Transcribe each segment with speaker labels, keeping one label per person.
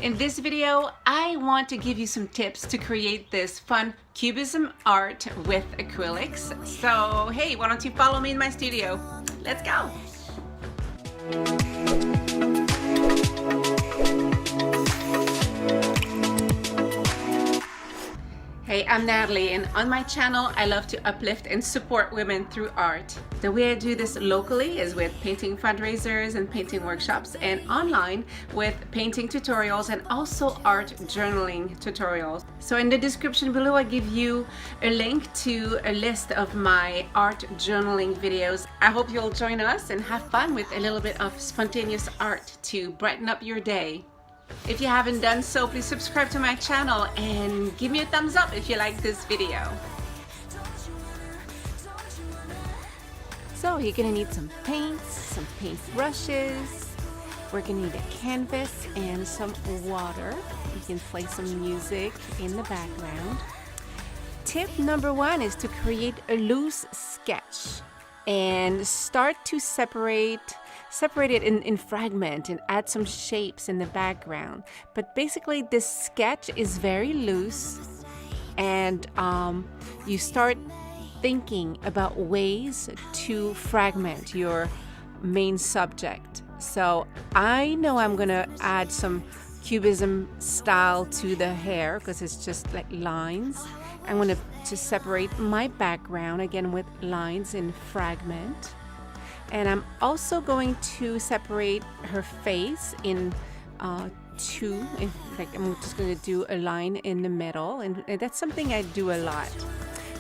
Speaker 1: In this video, I want to give you some tips to create this fun cubism art with acrylics. So hey, why don't you follow me in my studio? Let's go! Hey, I'm Natalie, and on my channel I love to uplift and support women through art. The way I do this locally is with painting fundraisers and painting workshops, and online with painting tutorials and also art journaling tutorials. So in the description below I give you a link to a list of my art journaling videos. I hope you'll join us and have fun with a little bit of spontaneous art to brighten up your day. If you haven't done so, please subscribe to my channel and give me a thumbs up if you like this video. So you're gonna need some paints, some paint brushes. We're gonna need a canvas and some water. You can play some music in the background. Tip number one is to create a loose sketch and start to separate it in fragment and add some shapes in the background. But basically this sketch is very loose, and you start thinking about ways to fragment your main subject. So I know I'm gonna add some cubism style to the hair because it's just like lines. I'm going to separate my background again with lines in fragment, and I'm also going to separate her face in two. Like I'm just going to do a line in the middle, and that's something I do a lot.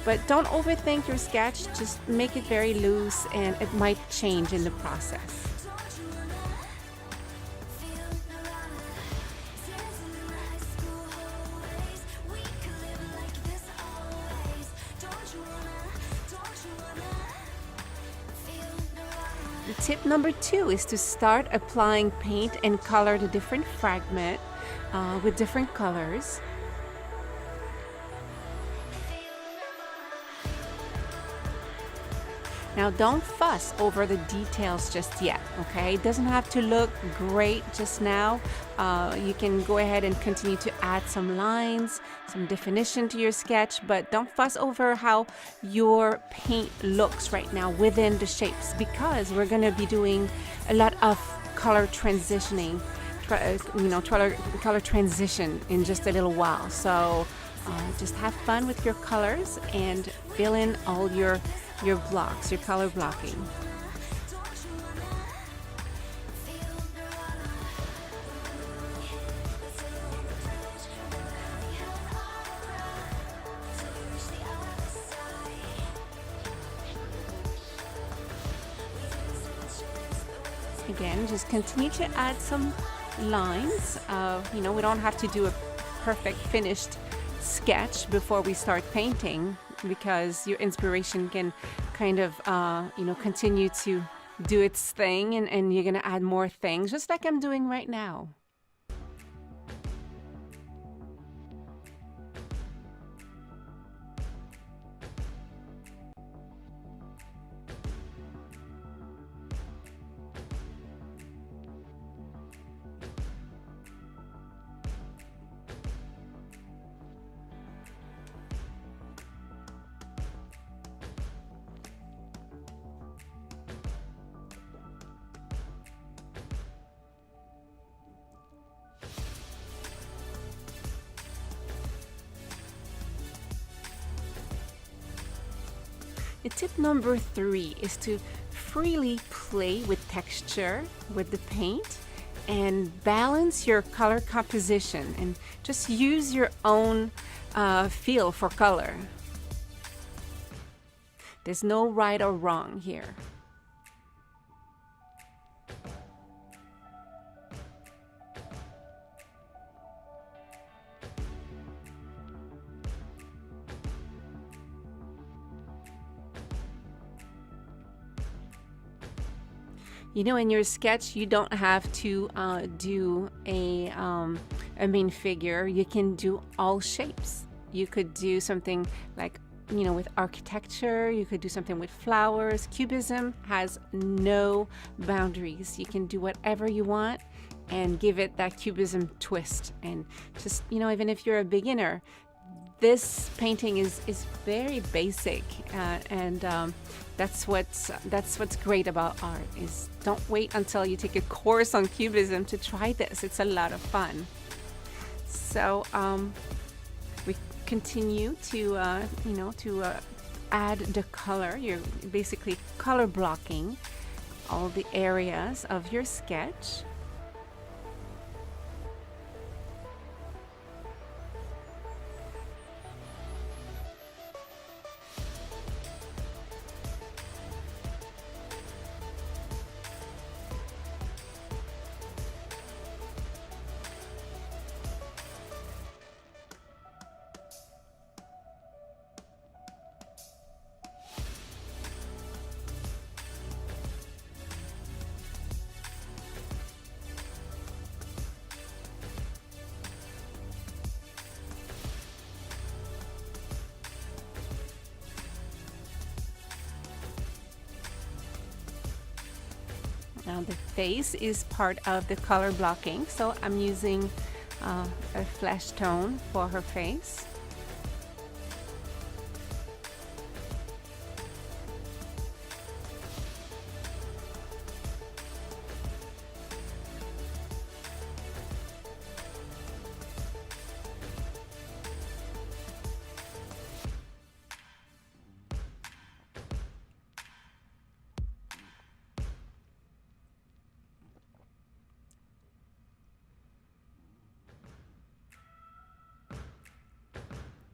Speaker 1: But don't overthink your sketch, just make it very loose, and it might change in the process. Tip number two is to start applying paint and color the different fragment with different colors. Now don't fuss over the details just yet, okay? It doesn't have to look great just now. You can go ahead and continue to add some lines, some definition to your sketch, but don't fuss over how your paint looks right now within the shapes, because we're gonna be doing a lot of color transitioning, color transition in just a little while. So just have fun with your colors and fill in all your blocks, your color blocking. Again, just continue to add some lines. We don't have to do a perfect finished sketch before we start painting, because your inspiration can kind of continue to do its thing, and you're gonna add more things, just like I'm doing right now. Tip number three is to freely play with texture with the paint and balance your color composition, and just use your own feel for color. There's no right or wrong here. In your sketch, you don't have to do a main figure. You can do all shapes. You could do something like, with architecture. You could do something with flowers. Cubism has no boundaries. You can do whatever you want, and give it that Cubism twist. And just, you know, even if you're a beginner, this painting is very basic, and that's what's great about art. Is don't wait until you take a course on Cubism to try this. It's a lot of fun. So we continue to add the color. You're basically color blocking all the areas of your sketch. Now the face is part of the color blocking, so I'm using a flesh tone for her face.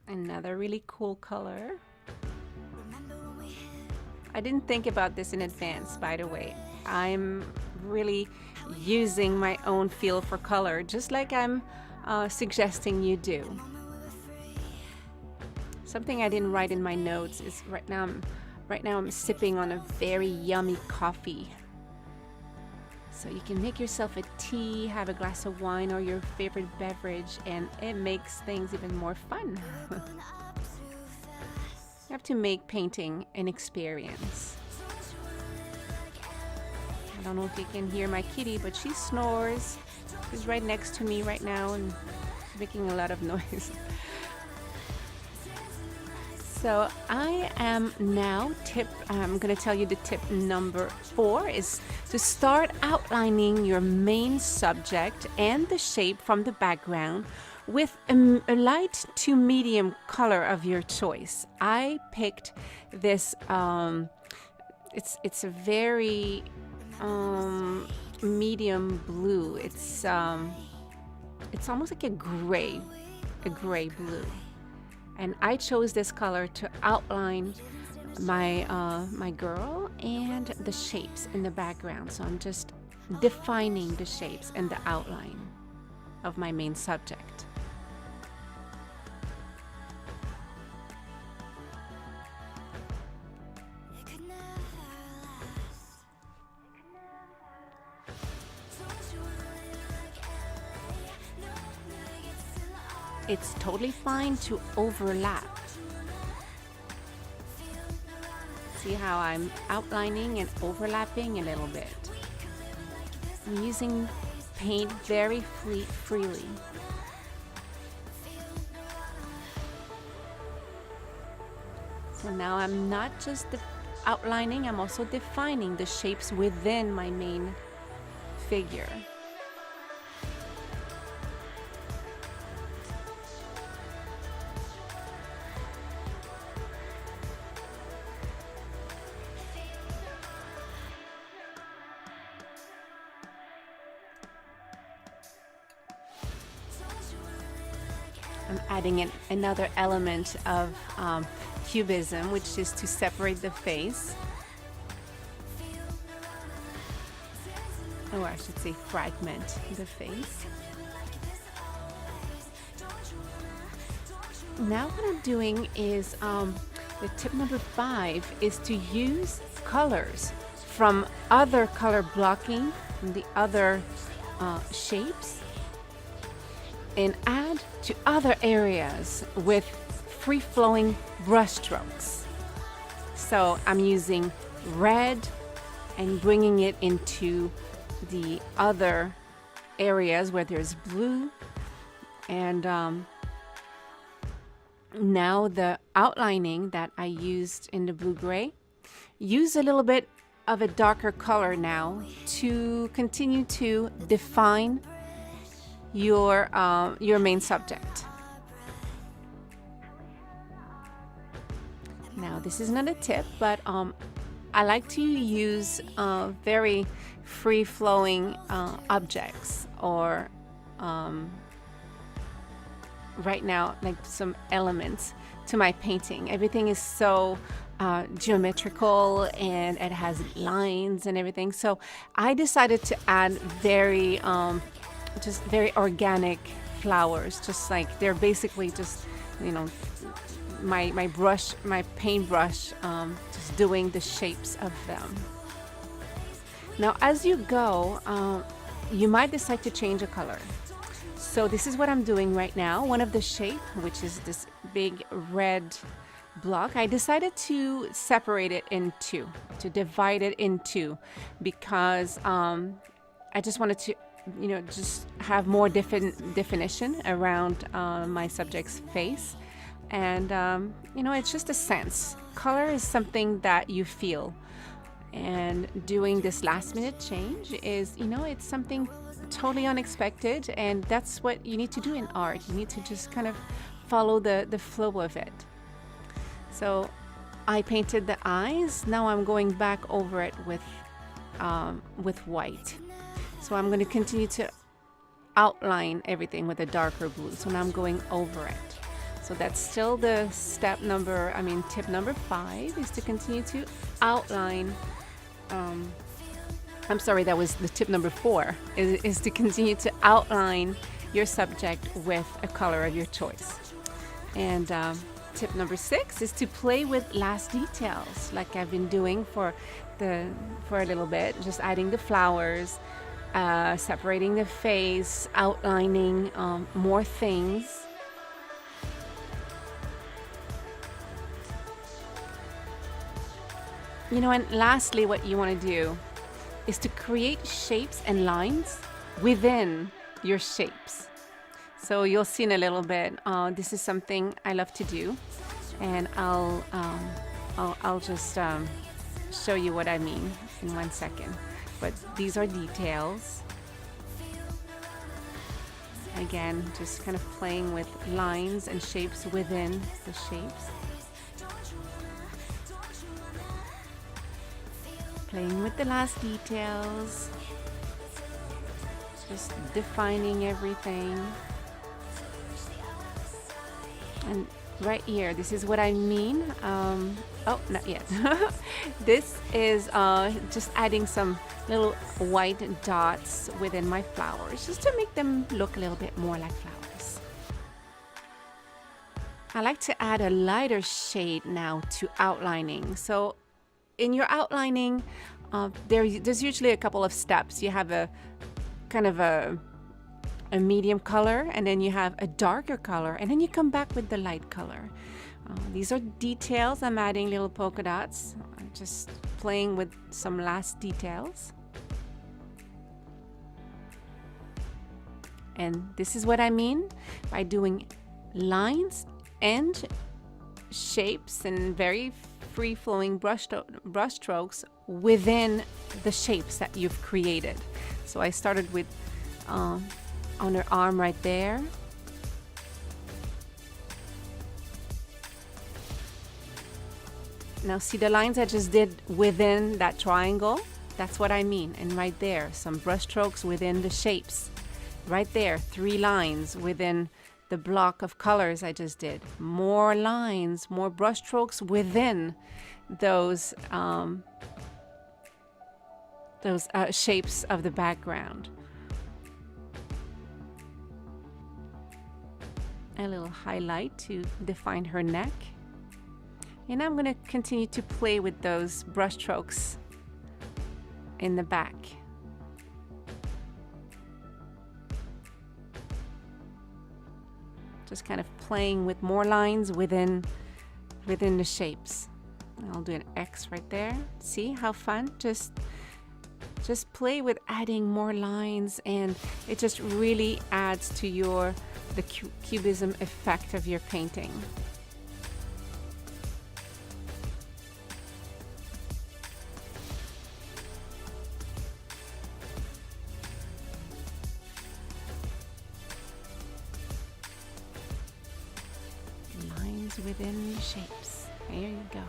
Speaker 1: Another really cool color. I didn't think about this in advance, by the way. I'm really using my own feel for color, just like I'm suggesting you do. Something I didn't write in my notes is right now I'm sipping on a very yummy coffee. So you can make yourself a tea, have a glass of wine or your favorite beverage, and it makes things even more fun. You have to make painting an experience. I don't know if you can hear my kitty, but she snores. She's right next to me right now and making a lot of noise. So I am now I'm going to tell you the tip number 4 is to start outlining your main subject and the shape from the background with a light to medium color of your choice. I picked this, it's a very medium blue. It's almost like a gray blue. And I chose this color to outline my girl and the shapes in the background. So I'm just defining the shapes and the outline of my main subject. It's totally fine to overlap. See how I'm outlining and overlapping a little bit. I'm using paint very freely. So now I'm not just outlining, I'm also defining the shapes within my main figure. I'm adding another element of Cubism, which is to separate the face. Or I should say fragment the face. Now what I'm doing is, the tip number 5 is to use colors from other color blocking, from the other shapes, and add to other areas with free-flowing brush strokes. So I'm using red and bringing it into the other areas where there's blue. And now the outlining that I used in the blue-gray, use a little bit of a darker color now to continue to define your main subject. Now this is not a tip, but I like to use very free-flowing objects, or right now, like some elements to my painting. Everything is so geometrical, and it has lines and everything. So I decided to add very just very organic flowers, just like they're basically just, you know, my paintbrush, just doing the shapes of them. Now as you go, you might decide to change a color. So this is what I'm doing right now. One of the shape, which is this big red block, I decided to separate it in two, to divide it in two, because I just wanted to, you know, just have more definition around my subject's face. And you know, it's just a sense. Color is something that you feel, and doing this last minute change is, you know, it's something totally unexpected, and that's what you need to do in art. You need to just kind of follow the flow of it. So I painted the eyes. Now I'm going back over it with white. So I'm going to continue to outline everything with a darker blue. So now I'm going over it. So that's still the tip number 5 is to continue to outline. I'm sorry, that was the tip number 4, is to continue to outline your subject with a color of your choice. And tip number 6 is to play with last details, like I've been doing for a little bit, just adding the flowers, separating the face, outlining more things. You know, and lastly, what you want to do is to create shapes and lines within your shapes. So you'll see in a little bit, this is something I love to do, and I'll just show you what I mean in 1 second. But these are details. Again, just kind of playing with lines and shapes within the shapes. Playing with the last details, just defining everything. And right here, this is what I mean. Oh, not yet. This is just adding some little white dots within my flowers, just to make them look a little bit more like flowers. I like to add a lighter shade now to outlining. So in your outlining, there's usually a couple of steps. You have a kind of a medium color, and then you have a darker color, and then you come back with the light color. These are details. I'm adding little polka dots, just playing with some last details. And this is what I mean by doing lines and shapes and very free-flowing brush strokes within the shapes that you've created. So I started with on her arm right there. Now see the lines I just did within that triangle? That's what I mean. And right there, some brush strokes within the shapes. Right there, 3 lines within the block of colors I just did. More lines, more brush strokes within those shapes of the background. A little highlight to define her neck. And I'm going to continue to play with those brush strokes in the back. Just kind of playing with more lines within the shapes. I'll do an X right there. See how fun? Just Just play with adding more lines, and it just really adds to the cubism effect of your painting. Lines within shapes. There you go.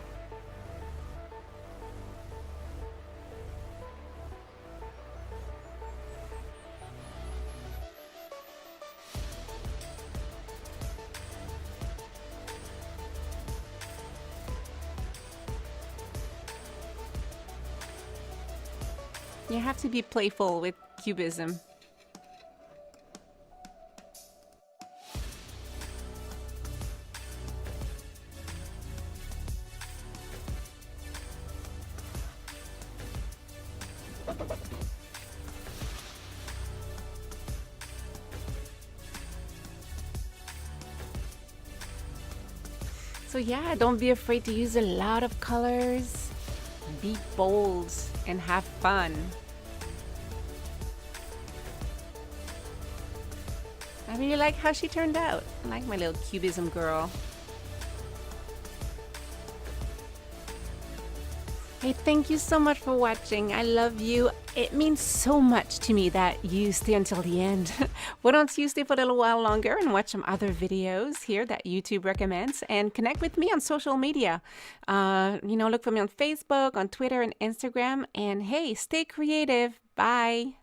Speaker 1: You have to be playful with cubism. So yeah, don't be afraid to use a lot of colors. Be bold and have fun. I really like how she turned out. I like my little cubism girl. Hey, thank you so much for watching. I love you. It means so much to me that you stay until the end. Why don't you stay for a little while longer and watch some other videos here that YouTube recommends, and connect with me on social media. Look for me on Facebook, on Twitter, and Instagram. And hey, stay creative. Bye.